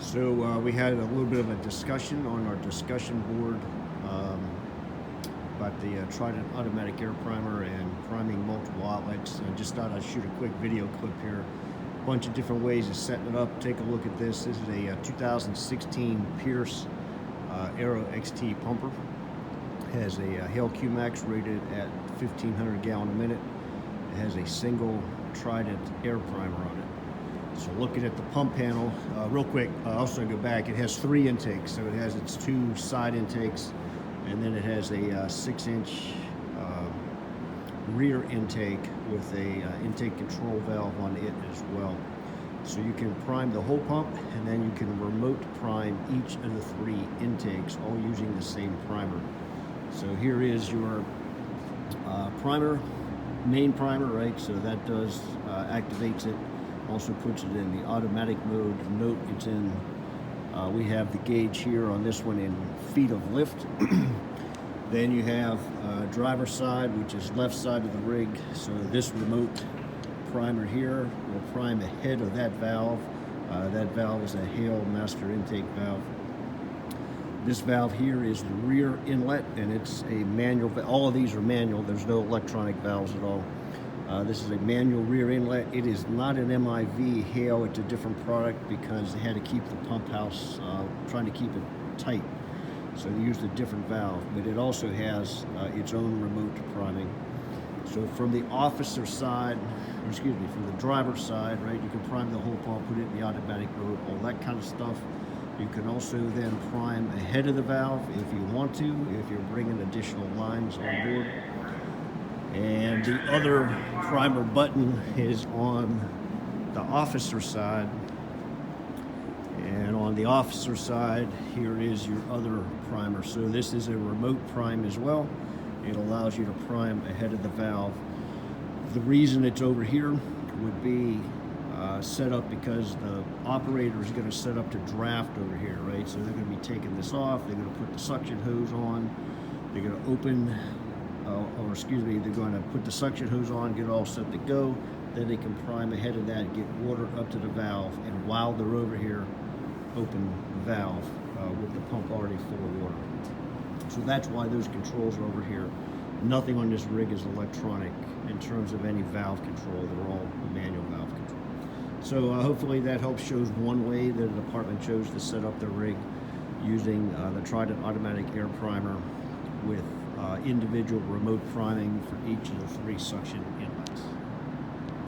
So we had a little bit of a discussion on our discussion board about the Trident automatic air primer and priming multiple outlets. I just thought I'd shoot a quick video clip here. A bunch of different ways of setting it up. Take a look at this. This is a 2016 Pierce Aero XT pumper. It has a Hale QMax rated at 1,500 gallon a minute. It has a single Trident air primer on it. So looking at the pump panel, real quick, also go back, it has 3 intakes. So it has its 2 side intakes, and then it has a 6-inch rear intake with a intake control valve on it as well. So you can prime the whole pump, and then you can remote prime each of the 3 intakes, all using the same primer. So here is your primer, main primer, right? So that does activates it. Also puts it in the automatic mode. Note it's in, we have the gauge here on this one in feet of lift. Then you have driver's side, which is left side of the rig. So this remote primer here will prime ahead of that valve. That valve is a Hale master intake valve. This valve here is the rear inlet, and it's a manual. All of these are manual. There's no electronic valves at all. This is a manual rear inlet. It is not an MIV Hale. It's a different product because they had to keep the pump house, trying to keep it tight. So they used a different valve, but it also has its own remote priming. So from the officer side, or excuse me, from the driver's side, right, you can prime the whole pump, put it in the automatic mode, all that kind of stuff. You can also then prime ahead of the valve if you want to, if you're bringing additional lines on board. And the other primer button is on the officer side. And on the officer side, here is your other primer. So this is a remote prime as well. It allows you to prime ahead of the valve. The reason it's over here would be set up because the operator is going to set up to draft over here, right? So they're going to be taking this off. They're going to put the suction hose on. They're going to open, they're going to put the suction hose on, get it all set to go. Then they can prime ahead of that, get water up to the valve, and while they're over here, open the valve with the pump already full of water. So that's why those controls are over here. Nothing on this rig is electronic in terms of any valve control. They're all manual valve control. So hopefully that helps, shows one way that the department chose to set up the rig using the Trident automatic air primer with individual remote priming for each of the 3 suction inlets.